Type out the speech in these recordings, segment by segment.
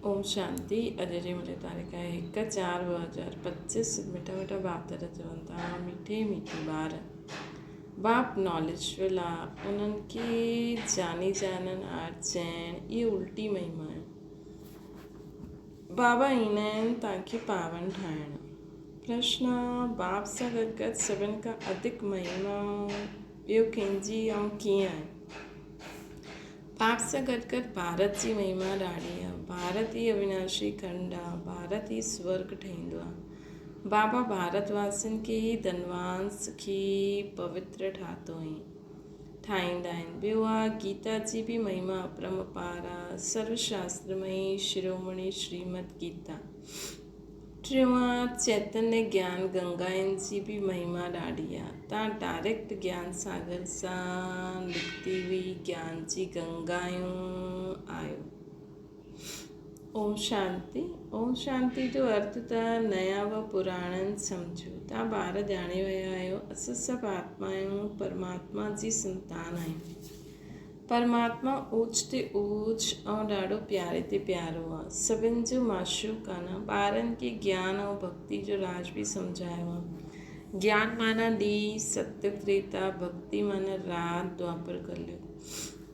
ओम शांति। अॼु जी मुंहिंजी तारीख़ आहे 1/4/2025। मिठा मिठा बाप दादा चवनि था मीठे मीठे ॿार बाप नॉलेजफुल आहे, उन्हनि खे जानी जाननि आर चइनि इहे उल्टी महिमा आहे। बाबा ईंदा आहिनि तव्हांखे पावन ठाहिणु। प्रश्न: बाप सां गॾु गॾु सभिनि खां अधिक महिमा ॿियो कंहिंजी ऐं कीअं आहे? बाप सां गॾु गॾु भारत जी महिमा ॾाढी आहे। भारत ई अविनाशी खंड आहे। भारत ई स्वर्ग ठहींदो आहे। बाबा भारतवासियुनि खे ई धनवान सुखी पवित्र ठाहींदा आहिनि। ॿियो आहे गीता जी बि महिमा अपरंपार आहे। सर्वशास्त्रमयी शिरोमणि श्रीमद गीता। टियों आहे चैतन्य ज्ञान गंगाइन जी बि महिमा ॾाढी आहे। तव्हां डायरेक्ट ज्ञान सागर सां निकिती हुई ज्ञान जी गंगायूं आहियो। ओम शांति। ओम शांति जो अर्थ त नया व पुराणनि सम्झो। तव्हां ॿार ॼाणे विया आहियो असां सभु आत्मायूं परमात्मा जी संतान आहियूं। परमात्मा ऊच ते ऊच ऐं ॾाढो प्यारे ते प्यारो आहे। सभिनि जो माशूक़ आहे न। ॿारनि खे ज्ञान ऐं भक्ति जो राज बि सम्झायो आहे। ज्ञान माना ॾींहुं सत्य त्रेता, भक्ति माना राति द्वापर कलयुग।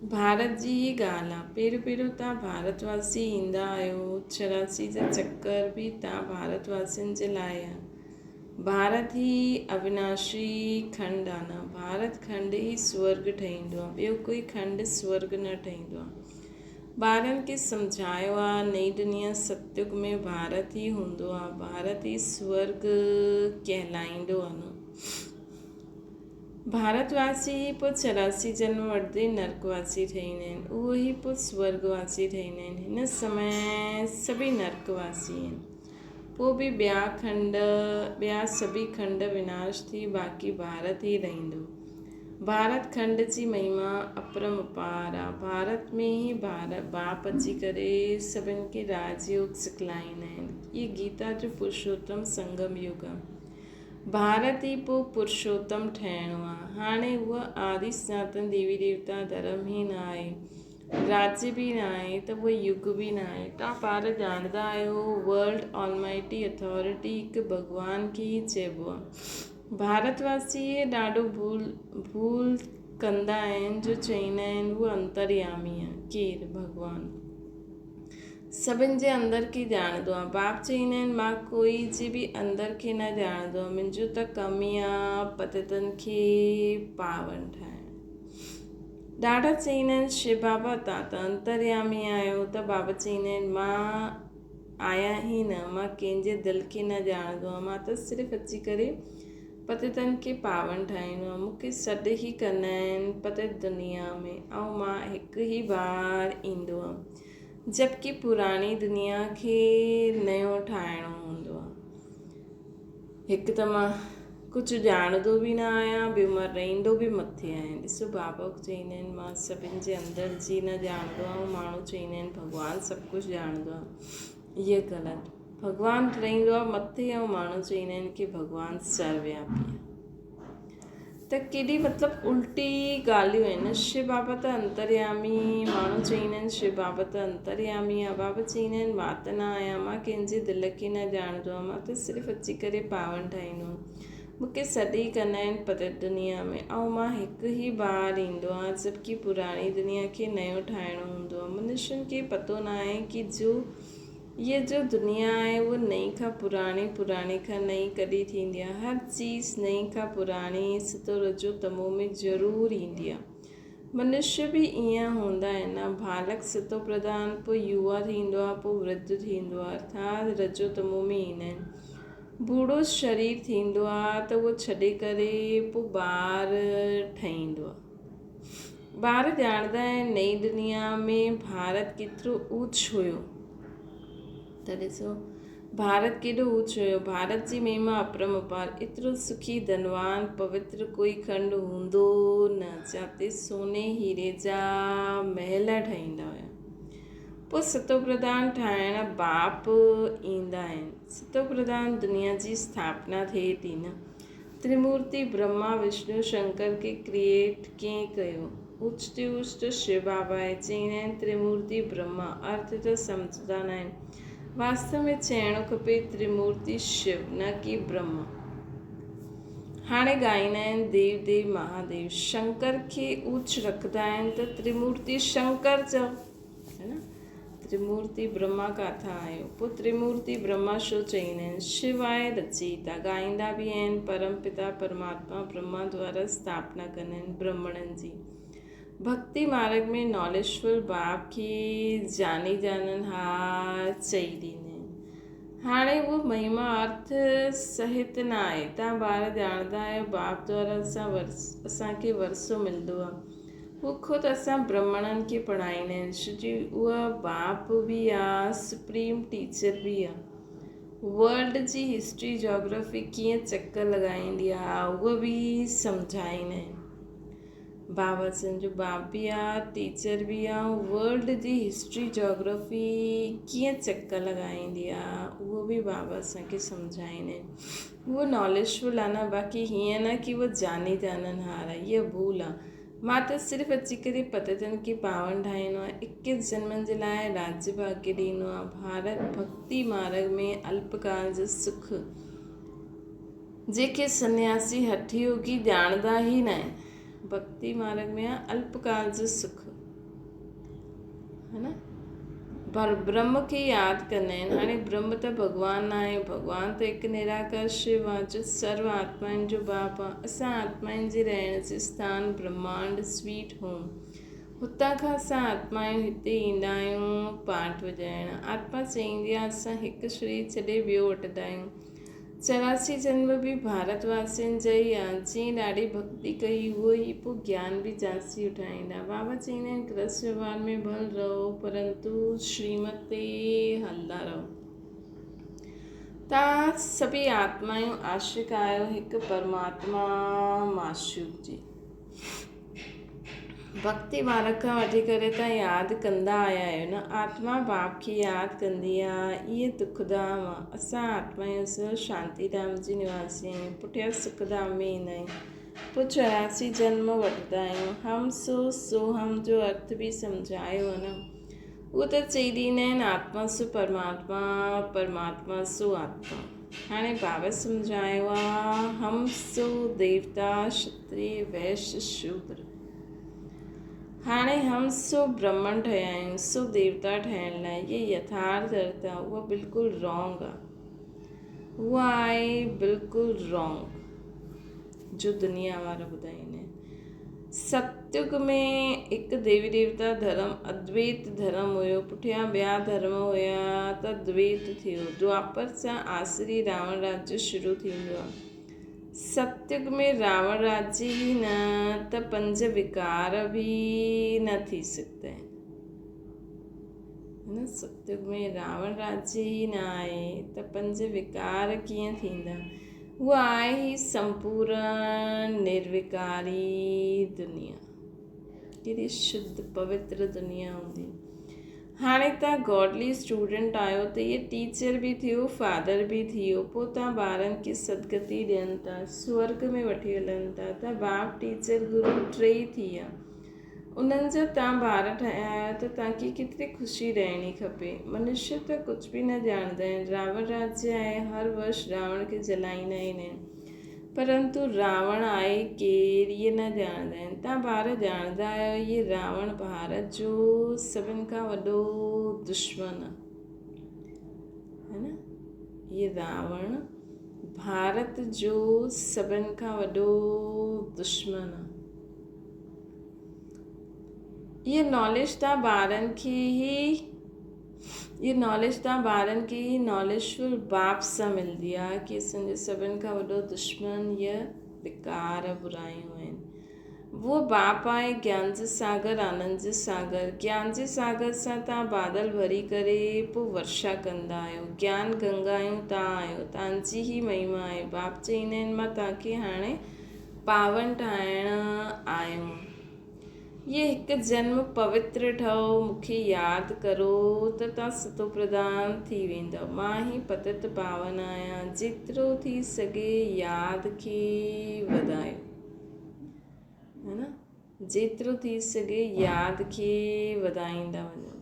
भारत जी ही ॻाल्हि आहे। पहिरियों पहिरियों तव्हां भारतवासी ईंदा आहियो। 84 जा चकर बि तव्हां भारतवासियुनि जे लाइ आहे। भारत ई अविनाशी खंड आहे न। भारत खंड ई स्वर्ग ठहींदो आहे। ॿियो कोई खंड स्वर्ग न ठहींदो आहे। ॿारनि खे सम्झायो आहे नई दुनिया सतयुग में भारत ई हूंदो आहे। भारत ई स्वर्ग कहलाईंदो आहे न। भारतवासी ई पोइ 84 जन्म वठंदे नरकवासी ठहींदा आहिनि। उहो ई पोइ स्वर्गवासी ठहींदा आहिनि। हिन समय सभई नरकवासी आहिनि। पोइ बि ॿिया सभी खंड विनाश थी बाक़ी भारत ई रहंदो। भारत खंड जी महिमा अपरंपार आहे। भारत में ई बाप अची करे सभिनि खे राजयोग सिखलाईंदा आहिनि। इहे गीता जो पुरुषोत्तम संगम युग आहे। भारत ई पोइ पुरुषोत्तम ठहिणो आहे। हाणे उहा आदि सनातन देवी देवता धर्म ई न आहे, राज्य बि न आहे, त उहो युग बि न आहे। तव्हां ॿार ॼाणंदा आहियो वर्ल्ड ऑलमाइटी अथॉरिटी हिकु भॻवान खे ई चइबो आहे। भारतवासी ॾाढो भूल कंदा आहिनि जो चईंदा आहिनि उहो अंतर्यामी आहे। केरु? भॻवानु सभिनि जे अंदर खे ॼाणंदो आहे। बाप चईंदा आहिनि मां कोई जे बि अंदर खे न ॼाणंदो आहे। मुंहिंजो त कमु ई आहे पतितनि खे पावन ठाहिणु। ॾाढा चईंदा आहिनि शिव बाबा तव्हां त अंतर्यामी आहियो। त बाबा चईंदा आहिनि मां आहियां ई न। मां कंहिंजे दिलि खे न ॼाणंदो आहियां। मां त सिर्फ़ु अची करे पतितनि खे पावन ठाहींदो आहे। मूंखे सॾु ई कंदा आहिनि पतित दुनिया में ऐं मां हिकु ई बार ईंदो आहे। जबकि पुराणी दुनिया खे नयो ठाहिणो हूंदो आहे। हिकु त मां कुझु ॼाणंदो बि न आहियां, ॿियो मां रहंदो बि मथे आहियां। ॾिसो बाबा चईंदा आहिनि मां सभिनि जे अंदर जी न ॼाणंदो आहियां। माण्हू चईंदा आहिनि भॻवानु सभु कुझु ॼाणंदो आहे। इहे ग़लति। भॻवानु रहंदो आहे मथे ऐं माण्हू चईंदा आहिनि की भॻवानु सर्वव्यापी आहे। त केॾी मतिलबु उल्टी ॻाल्हियूं आहिनि। शिव बाबा त अंतर्यामी, माण्हू चईंदा आहिनि शिव बाबा त अंतर्यामी आहे। बाबा चईंदा आहिनि मां त न आहियां। मां कंहिंजे दिलि खे न ॼाणंदो आहियां। मां त सिर्फ़ु अची करे पावन ठाहींदो आहियां। मूंखे सॾु ई कंदा आहिनि पतित दुनिया में ऐं मां हिकु ई बार ईंदो आहे। जबकि पुराणी दुनिया खे नयो ठाहिणो हूंदो आहे। मनुष्यनि खे पतो न आहे की ये जो दुनिया आहे उहा नई खां पुराणी, पुराणी खां नई कॾहिं थींदी आहे। हर चीज़ नई खां पुराणी सितो रजो तमो में ज़रूरु ईंदी आहे। मनुष्य बि ईअं हूंदा आहिनि। बालक सितो प्रधान, पोइ युवा थींदो आहे, पोइ वृद्ध थींदो आहे, अर्थात रजो तमो में ईंदा आहिनि। बूढ़ो शरीर थींदो आहे त उहो छॾे करे पोइ ॿार ठहींदो आहे। ॿार ॼाणंदा आहिनि नई दुनिया में भारत केतिरो ऊच हुयो। त ॾिसो भारत केॾो ऊच हुयो। भारत जी महिमा अपरंपार। एतिरो सुखी धनवान पवित्र कोई खंड हूंदो न जिते सोने हीरे जा महल ठहींदा हुया। पोइ सतो प्रधान ठाहिण बाप ईंदा आहिनि। सतो प्रधान दुनिया जी स्थापना थिए थी न। त्रिमूर्ति ब्रह्मा विष्णु शंकर खे क्रिएट कीअं कयो? ऊचते ऊचते शिव बाबाए चईंदा आहिनि त्रिमूर्ति ब्रह्मा अर्थ त सम्झंदा न आहिनि। वास्तव में चइणो खपे त्रिमूर्ति शिव न की ब्रह्मा। हाणे ॻाईंदा आहिनि देव देव महादेव। शंकर खे ऊच रखंदा आहिनि त त्रिमूर्ति शंकर चओ, है न। त्रिमूर्ति ब्रह्मा काथां आयो? पोइ त्रिमूर्ति ब्रह्मा छो चईंदा आहिनि? शिव आहे रचयिता, ॻाईंदा बि आहिनि परम पिता परमात्मा ब्रह्मा द्वारा स्थापना कंदा आहिनि ब्रह्मणनि जी। भक्ति मार्ग में नॉलेजफुल बाप खे जानी जाननहार चई ॾींदा आहिनि। हाणे उहो महिमा अर्थ सहित न आहे। तव्हां ॿार ॼाणंदा आहियो बाप द्वारा असांखे वरसो मिलंदो आहे। उहो ख़ुदि असां ब्रह्मणनि खे पढ़ाईंदा आहिनि छोजी उहा बाप बि आहे, सुप्रीम टीचर बि आहे। वर्ल्ड जी हिस्ट्री जोग्राफी कीअं चकर लॻाईंदी आहे उहा बि सम्झाईंदा आहिनि। बाबा जो बाप बि आहे, टीचर बि आहे। वर्ल्ड जी हिस्ट्री जोग्राफी कीअं चकर लॻाईंदी आहे उहो बि बाबा असांखे सम्झाईंदा आहिनि। उहो नॉलेजफुल आहे न, बाक़ी हीअं न की उहा जानी जाननहार आहे, इहा भूल आहे। मां त सिर्फ़ु अची करे पतितनि खे पावन ठाहींदो आहे, 21 जन्मनि जे लाइ राज्य भाग्य ॾींदो आहे। भारत भक्ति मार्ग में अल्पकाल जो सुख जेके सन्यासी हठी योगी ॼाणंदा ई न आहिनि। भक्ति मार्ग में अल्पकाल जो सुख, है न। पर ब्रह्म खे यादि कंदा आहिनि। हाणे ब्रह्म त भॻवानु न आहे, भॻवानु त हिकु निराकार शिव आहे जो सर्व आत्माउनि जो बाप आहे। असां आत्माउनि जे रहण जो स्थान ब्रह्मांड स्वीट होम, हुतां खां असां आत्माऊं हिते ईंदा आहियूं पाठ वॼाइण। आत्मा चईंदी आहे असां हिकु शरीर छॾे ॿियो वठंदा आहियूं। 84 जन्म बि भारतवासियुनि जा ई आहे। जीअं ॾाढी भक्ति कई उहो ई पोइ ज्ञान बि जांची उठाईंदा। बाबा चईंदा आहिनि कृष्ण व्यवहार में भल रहो परंतु श्रीमत ते हलंदा रहो। तव्हां सभी आत्माऊं आशिक आहियो हिकु परमात्मा माशूक जी। भक्ति मार्ग खां वठी करे तव्हां यादि कंदा आया आहियो न। आत्मा बाप खे यादि कंदी आहे, इहे दुखधाम आहे। असां आत्माऊं सां शांतिधाम जी निवासी आहियूं, पुठियां सुखधाम में ईंदा आहियूं। पोइ 84 जन्म वठंदा आहियूं। हम सो हम जो अर्थ बि सम्झायो आहे न। उहो त चई ॾींदा आहिनि आत्मा सु परमात्मा, परमात्मा सु आत्मा। हाणे बाबा सम्झायो आहे हम सो देवता क्षत्रिय वैश्य शूद्र। हाणे हम सो ब्रह्मण ठहिया आहियूं, सो देवता ठहिण लाइ। इहे यथार्थ अर्थ आहे, उहा बिल्कुलु रॉन्ग आहे। उहा आहे बिल्कुलु रॉन्ग जो दुनिया वारा ॿुधाईंदा आहिनि। सतयुग में हिकु देवी देवता धर्म अद्वैत धर्म हुयो, पुठियां ॿिया धर्म हुया त द्वैत थियो। द्वापर सां आसरी रावण राज्य शुरू थींदो आहे। सतयुग में रावण राज्य ही न त 5 विकार भी न थी सघंदा आहिनि, है न। सतयुग में रावण राज्य ही न आहे त 5 विकार कीअं थींदा। उहा आहे ही संपूर्ण निर्विकारी दुनिया, केॾी शुद्ध पवित्र दुनिया हूंदी। हाणे तव्हां गॉडली स्टूडेंट आहियो त इहे टीचर बि थियो, फादर बि थियो। पोइ तव्हां ॿारनि खे सदगति ॾियनि था, स्वर्ग में वठी हलनि था। त बाप टीचर गुरु टे थी विया, उन्हनि जा तव्हां ॿार ठाहिया आहियो त तव्हांखे केतिरी ख़ुशी रहणी खपे। मनुष्य त कुझु बि न ॼाणंदा आहिनि। रावण राज्य आहे, हर वर्ष रावण खे जलाईंदा ई आहिनि, परंतु रावण आहे केरु इहे न ॼाणंदा आहिनि। तव्हां ॿार ॼाणंदा आहियो इहे रावण भारत जो सभिनि खां वॾो दुश्मन आहे, है न। इहे रावण भारत जो सभिनि खां वॾो दुश्मन आहे। इहे नॉलेज तव्हां ॿारनि खे ई नॉलेजफुल बाप सां मिलंदी आहे कि असांजो सभिनि खां वॾो दुश्मन इहे विकार बुरायूं आहिनि। उहो बाप आहे ज्ञान जो सागर, आनंद जो सागर। ज्ञान जे सागर सां तव्हां बादल भरी करे पोइ वर्षा कंदा आहियो। ज्ञान गंगायूं तव्हां आहियो, तव्हांजी ई महिमा आहे। बाप चईंदा आहिनि मां तव्हांखे हाणे पावन ठाहिण आहियो। इहे हिकु जन्म पवित्र ठहो, मूंखे यादि करो त तव्हां सतो प्रधान थी वेंदव। मां ई पतित पावन आहियां। जेतिरो थी सघे यादि खे वधायो, है न। जेतिरो थी सघे यादि खे वधाईंदा वञो।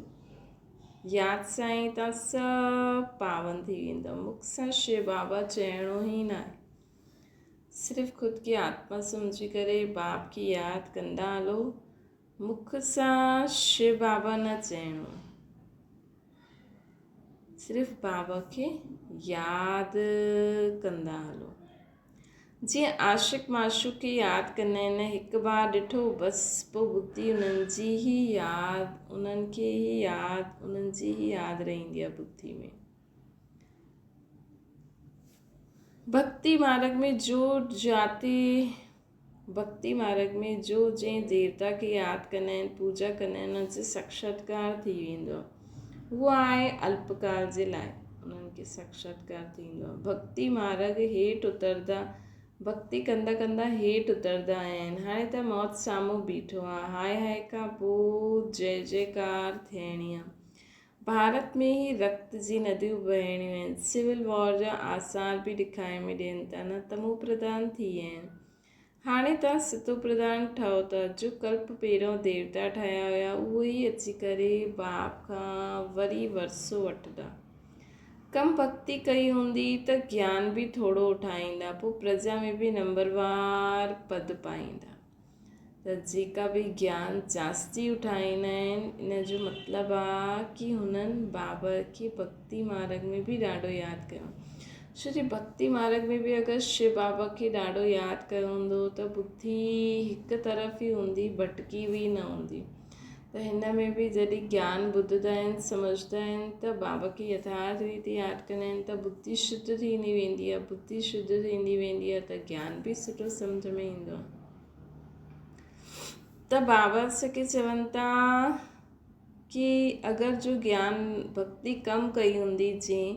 यादि सां ई तव्हां सभु पावन थी वेंदव। मुख सां शिव बाबा चइणो ई न आहे, सिर्फ़ु ख़ुदि खे आत्मा सम्झी करे बाप खे यादि कंदा हलो। मुख सां शिव बाबा न चइणो, सिर्फ़ु बाबा खे यादि कंदा हलो। जीअं आशिक़ माशूक़ खे यादि कंदा आहिनि, हिकु बार ॾिठो बसि, पोइ बुद्धि उन्हनि जी ही यादि, उन्हनि खे ही यादि, उन्हनि जी ही यादि रहंदी आहे बुद्धि में। भक्ति मार्ग में जो जंहिं देवता खे यादि कंदा आहिनि, पूजा कंदा आहिनि, उन्हनि जो साक्षात्कार थी वेंदो आहे। उहो आहे अल्पकाल जे लाइ, उन्हनि खे साक्षात्कार थींदो आहे। भक्ति मार्ग हेठि उतरंदा, भक्ति कंदा कंदा हेठि उतरंदा आहिनि। हाणे त मौत साम्हूं बीठो आहे, हाय हाय खां पोइ जय जयकार थियणी आहे। भारत में ही रक्त जी नदियूं बहिणियूं आहिनि, सिविल वॉर जा आसार बि ॾेखारे में ॾियनि था न, तमो प्रधान थी विया आहिनि। हाणे तव्हां सतो प्रधान ठहो था। जो कल्प पहिरियों देवता ठहिया हुया, उहो ई अची करे बाप खां वरी वरसो वठंदा। कम भक्ति कई हूंदी त ज्ञान बि थोरो उठाईंदा, पोइ प्रजा में बि नंबरवार पद पाईंदा। त जेका बि ज्ञान जास्ती उठाईंदा आहिनि, इन जो मतिलबु आहे कि हुननि बाबा खे भक्ति मार्ग में बि ॾाढो यादि कयो। छो जो भक्ति मार्ग में बि अगरि शिव बाबा खे ॾाढो यादि कयो हूंदो त बुद्धि हिकु तरफ़ ई हूंदी, भटकी हुई न हूंदी। त हिन में बि जॾहिं ज्ञान ॿुधंदा आहिनि, सम्झंदा आहिनि, त बाबा खे यथार्थ रीति यादि कंदा आहिनि, त बुद्धि शुद्ध थींदी वेंदी आहे। बुद्धि शुद्ध थींदी वेंदी आहे त ज्ञान बि सुठो सम्झ में ईंदो आहे। त बाबा असांखे चवनि था कि अगरि जो ज्ञान भक्ति कम कई हूंदी जंहिं,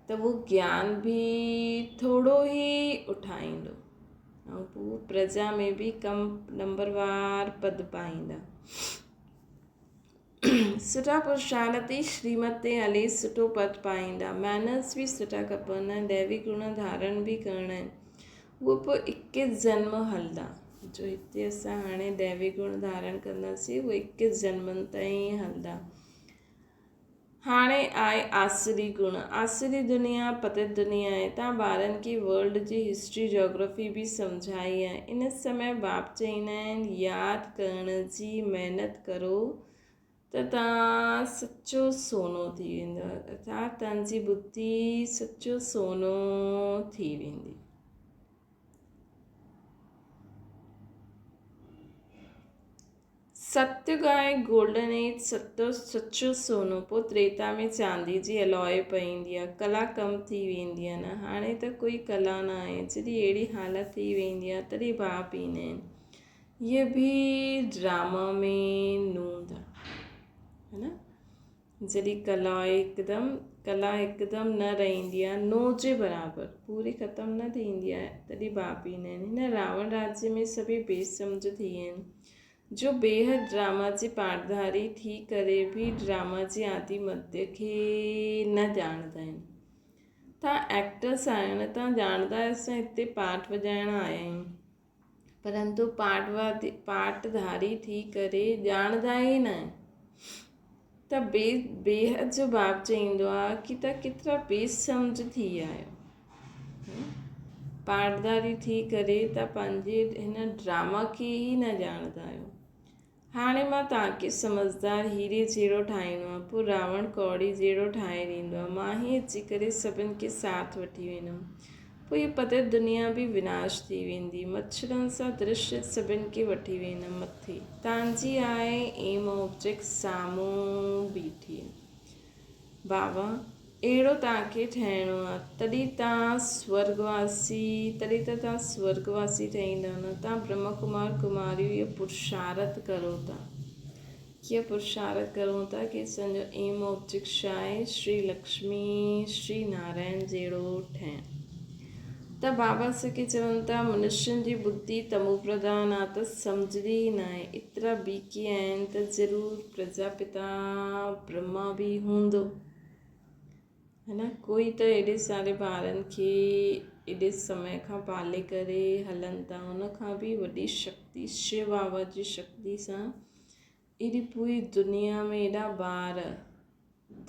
त वो ज्ञान बि थोरो ई उठाईंदो ऐं पोइ प्रजा में बि कम नंबरवार पद पाईंदा। सुठा पुरुषार्थ ते श्रीमत ते हली सुठो पद पाईंदा। मैनर्स बि सुठा खपनि, दैवी गुण धारण बि करणा आहिनि। उहो पोइ 21 जन्म हलंदा। जो हिते असां हाणे दैवी गुण धारण कंदासीं, उहे 21 जन्मनि ताईं हलंदा। हाणे आहे आसुरी गुण। आसुरी दुनिया पतित दुनिया आहे। तव्हां ॿारनि खे वर्ल्ड जी हिस्ट्री जोग्राफी बि सम्झाई आहे। इन समय बाप चवंदा आहिनि यादि करण जी महिनत करो त तव्हां सचो सोनो थी वेंदो, अर्थात तव्हांजी बुद्धि सचो सोनो थी वेंदी। सत्युग आहे गोल्डन एज, सचो सोनो। पोइ त्रेता में चांदी जी अलॉय पईंदी आहे, कला कम थी वेंदी आहे न। हाणे त कोई कला न आहे। जॾहिं अहिड़ी हालत थी वेंदी आहे तॾहिं बाप ईंदा आहिनि। इहे बि ड्रामा में नूंद है न। जॾहिं कला हिकदमि न रहंदी आहे, नो जे बराबरि पूरी ख़तमु न थींदी आहे, तॾहिं बाप ईंदा आहिनि। हिन रावण राज्य में सभई बेसम्झ थी विया आहिनि, जो बेहद ड्रामा जी पाठधारी थी करे बि ड्रामा जी आदि मध्य खे न ॼाणंदा आहिनि। तव्हां एक्टर्स आहियो न, तव्हां ॼाणंदा असां हिते पाठ वॼाइण आया आहियूं, परंतु पाठधारी थी करे ॼाणंदा ई न आहिनि। त बेहद जो बाप चईंदो आहे कि तव्हां केतिरा बेसम्झ थी विया आहियो। पाठधारी थी करे तव्हां पंहिंजे हिन ड्रामा खे ई न ॼाणंदा आहियो। हाणे मां तव्हांखे समझदार हीरे जहिड़ो ठाहींदो आहे, पोइ रावण कौड़ी जहिड़ो ठाहे ॾींदो आहे। मां ई अची करे सभिनि खे साथ वठी वेंदुमि, पोइ हीअ पतित दुनिया बि विनाश थी वेंदी। मच्छरनि सां दृश्य सभिनि खे वठी वेंदुमि मथे। तव्हांजी आहे एम ऑब्जेक्ट साम्हूं बीठी। बाबा अहिड़ो तव्हांखे ठहिणो आहे, तॾहिं तव्हां स्वर्गवासी ठहींदव न। तव्हां ब्रह्म कुमार कुमारियूं इहो पुरुषार्थ करो था। कीअं पुरुषार्थ करूं था कि असांजो एम ऑब्जेक्ट छा आहे, श्री लक्ष्मी श्री नारायण जहिड़ो ठहिणु। त बाबा असांखे चवनि था मनुष्यनि जी बुद्धि तमो प्रधान आहे त सम्झंदी ई न आहे। एतिरा बीकी आहिनि त ज़रूरु प्रजापिता ब्रह्मा बि हूंदो। है न। कोई त एॾे सारे ॿारनि खे एॾे समय खां पाले करे हलनि था, उन खां बि वॾी शक्ति शिव बाबा जी शक्ति सां एॾी पूरी दुनिया में एॾा ॿार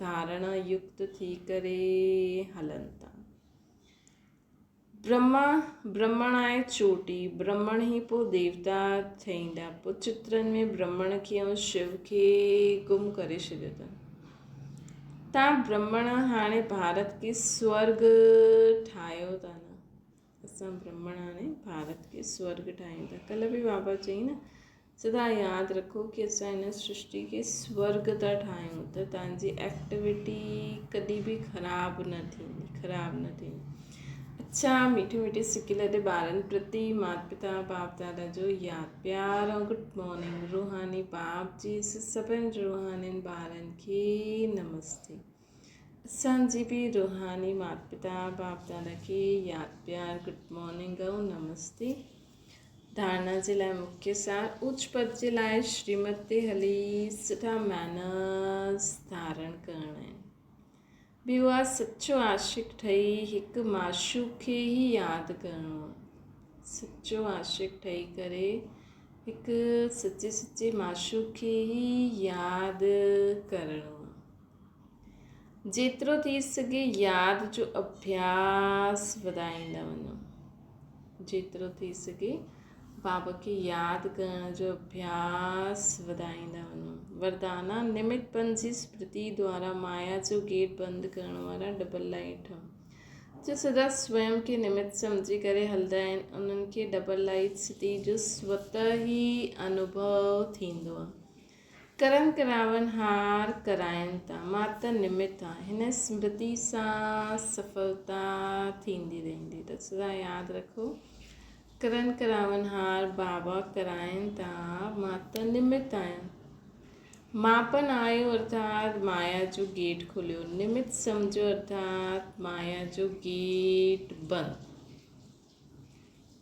धारणा युक्त थी करे हलनि था। ब्रह्मण आहे चोटी, ब्रह्मण ई पोइ देवता ठहींदा, पोइ चित्रनि में ब्रह्मण खे ऐं शिव खे गुम करे छॾियो अथनि। तव्हां ब्रह्मण हाणे भारत खे स्वर्ग ठाहियो था न, असां ब्रह्मण हाणे भारत खे स्वर्ग ठाहियूं था। कल्ह बि बाबा चई न, सदा यादि रखो कि असां हिन सृष्टि खे स्वर्ग था ठाहियूं, त तव्हांजी एक्टिविटी कॾहिं बि ख़राबु न थींदी। अच्छा, मीठे मीठे सिके लॾे ॿारनि प्रति माता पिता बाप दादा जो यादि प्यार ऐं गुड मॉर्निंग। रूहानी बाप जी सभिनि रूहानी ॿारनि खे नमस्ते। असांजी बि रूहानी माता पिता बाप दादा खे यादि प्यार गुड मॉर्निंग ऐं नमस्ते। धारणा जे लाइ मुख्य सार, उच्च पद जे लाइ श्रीमत ते हली सुठा मैनर्स धारण करणा आहिनि। ॿियो आहे सचो आशिक ठही हिकु माशूक खे ई यादि करिणो आहे। सचो आशिक ठही करे हिकु सचे माशूक खे ई यादि करिणो आहे। जेतिरो थी सघे यादि जो अभ्यास वधाईंदा वञो। जेतिरो थी सघे बाबा खे यादि करण जो अभ्यास वधाईंदा वञो। वरदाना निमितपन जी स्मृति द्वारा माया जो गेट बंदि करण वारा डबल लाइट जो सदा स्वयं खे निमित सम्झी करे हलंदा आहिनि, उन्हनि खे डबल लाइट स्थिति जो स्वतः ई अनुभव थींदो आहे। करन करावन हार कराइनि था, माता निमित आहे, हिन स्मृति सां सफलता थींदी रहंदी। त सदा यादि रखो, करन करावन हार बाबा कराइनि था, माता निमित आहिनि। मापन आयो अर्थात माया जो गेट खुलियो, निमित सम्झो अर्थात माया जो गेट बंदि।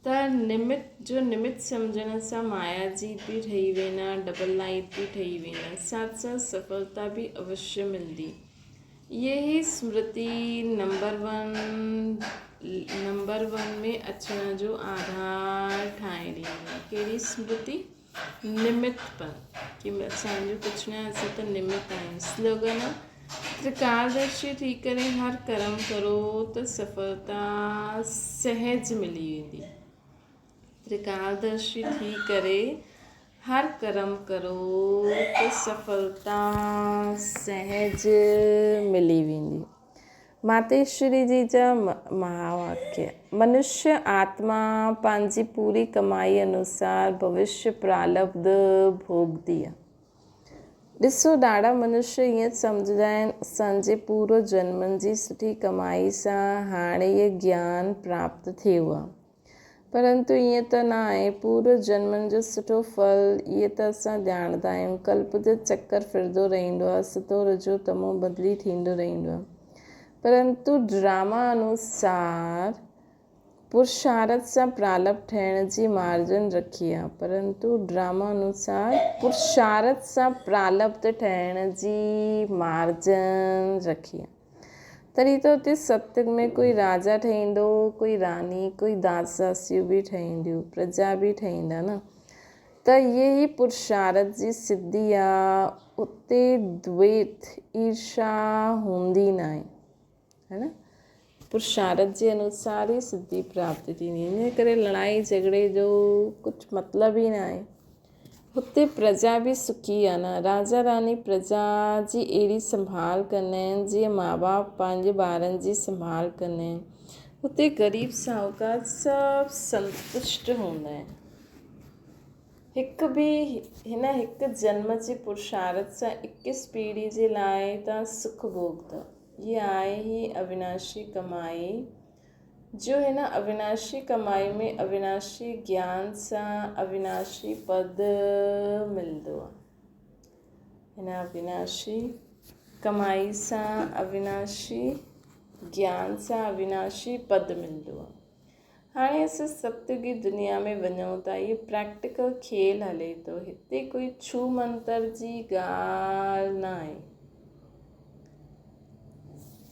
त निमित सम्झण सां माया जीत बि ठही वेंदा, डबल लाइट बि ठही वेंदा, साथ साथ सफलता भी अवश्य मिलंदी। यही स्मृति नंबर वन में अचण जो आधार ठाहे ॾींदी। कहिड़ी स्मृति? निमितपन, कि असांजो कुझु न, असां त निमित आहियूं। स्लोगन: त्रिकालदर्शी थी करे हर कर्म करो त सफलता सहज मिली वेंदी। त्रिकालदर्शी थी करे हर कर्म करो त सफलता सहज मिली वेंदी। मातेश्वरी जी जा महावाक्य: मनुष्य आत्मा पंहिंजी पूरी कमाई अनुसार भविष्य प्रारब्ध भोगदी आहे। ॾिसो, ॾाढा मनुष्य ईअं सम्झंदा आहिनि असांजे पूरो जन्मनि जी सुठी कमाई सां हाणे इहे ज्ञान प्राप्त थियो आहे, परंतु ईअं त न आहे। पूरो जन्मनि जो सुठो फल इहे त असां ॼाणंदा आहियूं, कल्प जो चक्कर फिरंदो रहंदो आहे, सतो रजो तमो बदिली थींदो रहंदो आहे। परंतु ड्रामा अनुसार पुरुषार्थ सां प्रारब्ध ठहिण जी मार्जन रखी आहे। तॾहिं त उते सत्युग में कोई राजा ठहींदो, कोई रानी, कोई दास दासियूं बि ठहींदियूं, प्रजा बि ठहींदा न। त इहे ई पुरुषार्थ जी सिद्धि आहे। उते द्वेत ईर्षा हूंदी न आहे, है न। पुरुषार्थ जे अनुसार ई सिद्धि प्राप्त थींदी। इन करे लड़ाई झगड़े जो कुझु मतिलबु ई न आहे। हुते प्रजा बि सुखी आहे न। राजा रानी प्रजा जी अहिड़ी संभाल कंदा आहिनि जीअं माउ बाप पंहिंजे ॿारनि जी संभाल कंदा आहिनि। हुते ग़रीब साहूकार सभु संतुष्ट हूंदा आहिनि। हिकु जन्म जे पुरुषार्थ सां 21 पीढ़ी जे लाइ तव्हां सुख भोगंदा। हीअ आहे ही अविनाशी कमाई, जो हिन अविनाशी कमाई में अविनाशी ज्ञान सां अविनाशी पद मिलंदो आहे। हिन अविनाशी कमाई सां अविनाशी ज्ञान सां अविनाशी पद मिलंदो आहे। हाणे असां सत्युगी दुनिया में वञूं था, इहो प्रैक्टिकल खेल हले थो। हिते कोई छू मंतर जी ॻाल्हि न आहे।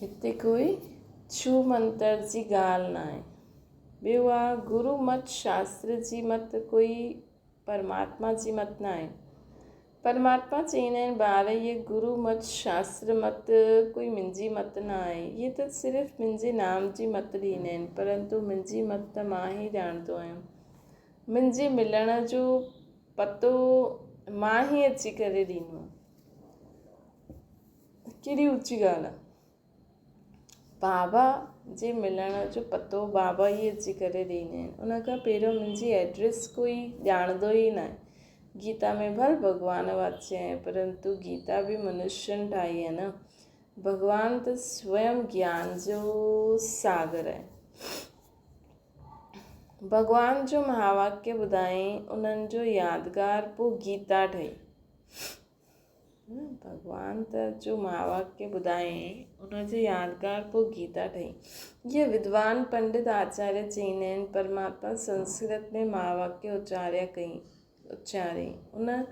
हिते कोई छू मंतर जी ॻाल्हि न आहे। ॿियो आहे गुरू मत शास्त्र जी मत कोई परमात्मा जी मत न आहे। परमात्मा चईंदा आहिनि ॿार इहे गुरू मत शास्त्र मत कोई मुंहिंजी मत न आहे, इहे त सिर्फ़ु मुंहिंजे नाम जी मत ॾींदा आहिनि, परंतु मुंहिंजी मत त मां ई ॼाणंदो आहियां। मुंहिंजे मिलण जो पतो मां ई अची करे ॾींदो आहियां। कहिड़ी ऊची ॻाल्हि आहे। बाबा जे मिलण जो पतो बाबा ई अची करे ॾींदा आहिनि। उन खां पहिरियों मुंहिंजी एड्रेस कोई ॼाणंदो ई न आहे। गीता में भल भॻवानु वाच्य आहे, परंतु गीता बि मनुष्यनि ठाही आहे न। भॻवानु त स्वयं ज्ञान जो सागर आहे। भॻवान जो महावाक्य ॿुधाईं उन्हनि जो यादगार पोइ गीता ठही। भॻवान त जो महावाक्य ॿुधाईं उनजो यादगार पोइ गीता ठही। ये विद्वान पंडित आचार्य चईंदा आहिनि परमात्मा संस्कृत में महावाक्य उच्चारियईं। उन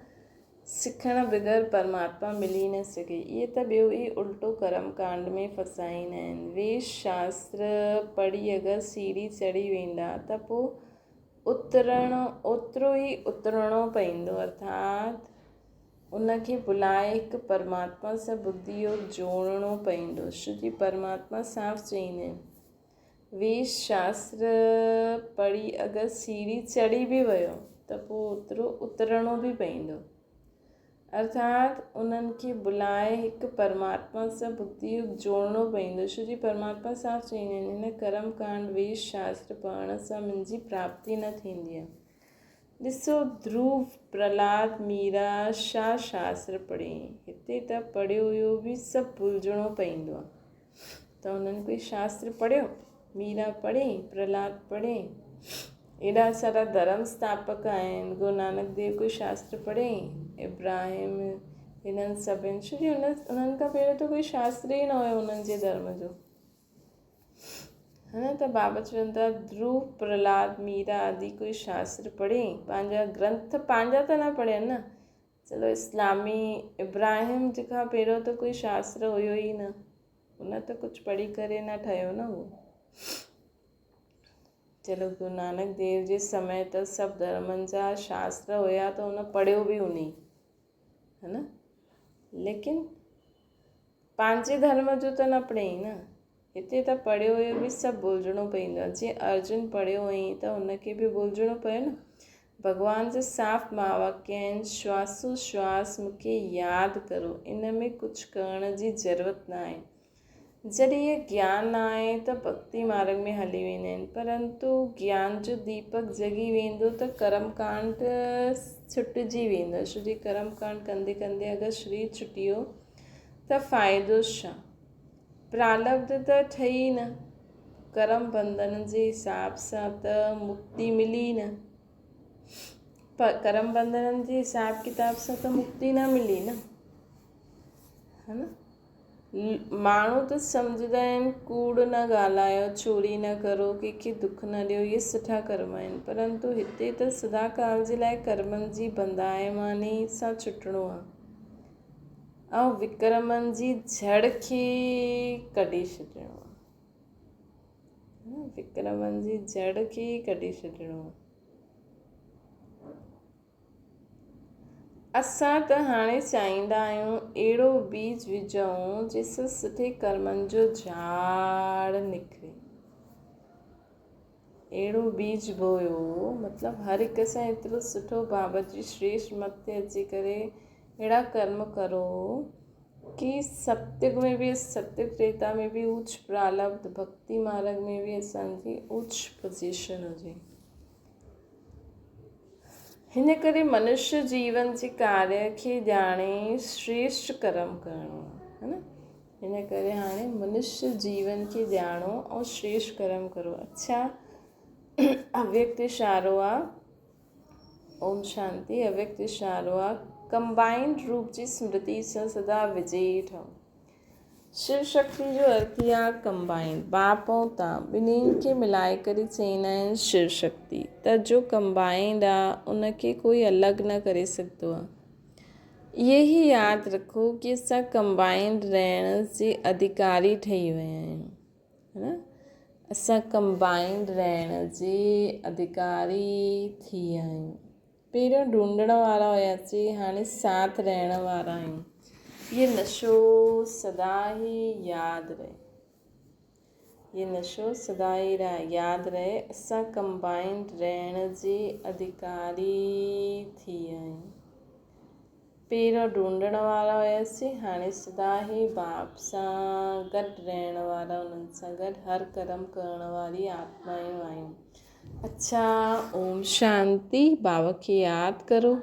सिखण बग़ैर परमात्मा मिली न सघे। इहे त ॿियो ई उल्टो कर्म कांड में फसाईंदा आहिनि। वेद शास्त्र पढ़ी अगरि सीढ़ी चढ़ी वेंदा त पोइ ओतिरो ई उतरणो पवंदो, अर्थात उनखे भुलाए हिकु परमात्मा सां बुद्धि योग जोड़णो पवंदो। श्री परमात्मा साफ़ चईंदा आहिनि वेद शास्त्र पढ़ी अगरि सीढ़ी चढ़ी बि वियो त पोइ ओतिरो उतरणो बि पवंदो, अर्थात उन्हनि खे भुलाए हिकु परमात्मा सां बुद्धि योग जोड़णो पवंदो। श्री परमात्मा साफ़ चईंदा आहिनि हिन कर्म कांड वेद शास्त्र पढ़ण सां मुंहिंजी प्राप्ति न थींदी आहे। ॾिसो ध्रुव प्रहलाद मीरा छा शास्त्र पढ़ियईं। हिते त पढ़ियो हुयो बि सभु भुलिजणो पवंदो आहे। त उन्हनि कोई शास्त्र पढ़ियो, मीरा पढ़ियईं, प्रहलाद पढ़ियईं, एॾा सारा धर्म स्थापक आहिनि, गुरु नानक देव कोई शास्त्र पढ़ियईं, इब्राहिम, हिननि सभिनि छोकी उन्हनि खां पहिरियों त कोई शास्त्र ई न हुयो उन्हनि जे धर्म जो, है न। त बाबा चवनि था ध्रुव प्रहलाद मीरा आदि कोई शास्त्र पढ़ियईं, पंहिंजा ग्रंथ पंहिंजा त न पढ़ियनि न। चलो इस्लामी इब्राहिम खां पहिरियों त कोई शास्त्र हुयो ई न, उन त कुझु पढ़ी करे न ठहियो न उहो। चलो गुरु नानक देव जे समय त सभु धर्मनि जा शास्त्र हुया त उन पढ़ियो बि उनी, है न, लेकिन पंहिंजे धर्म जो त न पढ़ियईं न। हिते त पढ़ियो हुयो बि सभु भुलिजणो पवंदो आहे। जीअं अर्जुन पढ़ियो हुअईं त उनखे बि भुलिजणो पियो न। भॻवान जा साफ़ महावाक्य आहिनि श्वासो श्वास मूंखे यादि करो, इन में कुझु करण जी ज़रूरत न आहे। जॾहिं इहे ज्ञान आहे त भक्ति मार्ग में हली वेंदा आहिनि, परंतु ज्ञान जो दीपक जगी वेंदो त कर्म कांड छुटिजी वेंदो। श्री कर्म कांड कंदे कंदे अगरि शरीर छुटी वियो त फ़ाइदो छा। प्रारब्ध त ठही न, कर्म बंधन जे हिसाब सां त मुक्ति मिली न, पर कर्म बंधन जे हिसाब किताब सां त मुक्ति न मिली न, है न। माण्हू त सम्झंदा आहिनि कूड़ न ॻाल्हायो, चोरी न करो, कंहिंखे दुख न ॾियो, इहे सुठा कर्म आहिनि, परंतु हिते त सदा काल जे लाइ कर्मनि जी बंधाइमानी सां छुटणो आहे ऐं विक्रमनि जी जड़ खे कढी छॾिणो आहे। विक्रमनि जी जड़ खे कढी छॾिणो आहे। असां त हाणे चाहींदा आहियूं अहिड़ो बीज विझूं जंहिंसां सुठे कर्मनि जो झाड़ निकिरे। अहिड़ो बीज बोयो मतिलबु हर हिक सां एतिरो सुठो बाबा जी श्रेष्ठ मत ते अची करे अहिड़ा कर्म करो कि सत्युग में बि सत्युग त्रेता में बि उच्च प्रारब्ध, भक्ति मार्ग में बि असांजी उच्च पोजीशन हुजे। हिन करे मनुष्य जीवन जे कार्य खे ॼाणे श्रेष्ठ कर्म करणो आहे न। हिन करे हाणे मनुष्य जीवन खे ॼाणो ऐं श्रेष्ठ कर्म करो। अच्छा, अव्यक्त इशारो आहे, ओम शांति। अव्यक्त इशारो आहे कंबाइंड रूप जी स्मृति सां सदा विजयी ठहो। शिव शक्ति जो अर्थ ई आहे कंबाइंड, बाप ऐं तव्हां ॿिन्हिनि खे मिलाए करे चईंदा आहिनि शिव शक्ति। त जो कंबाइंड आहे उनखे कोई अलॻि न करे सघंदो आहे। यही यादि रखो कि असां कंबाइंड रहण जे अधिकारी ठही विया आहियूं, है न। असां कंबाइंड रहण जे अधिकारी थी विया आहियूं। पहिरियों ढूंढण वारा हुयासीं, हाणे साथ रहण वारा आहियूं। ये नशो सदा ही यादि रहे, ये नशो सदा ही यादि रहे। असां कंबाइंड रहण जे अधिकारी थी विया आहियूं। पहिरियों ढूंढण वारा हुयासीं, हाणे सदा ही बाप सां गॾु रहण वारा, उन्हनि सां गॾु हर कर्म करण वारी आत्मायूं आहियूं। अच्छा, ओम शांति। बाबा खे यादि करो।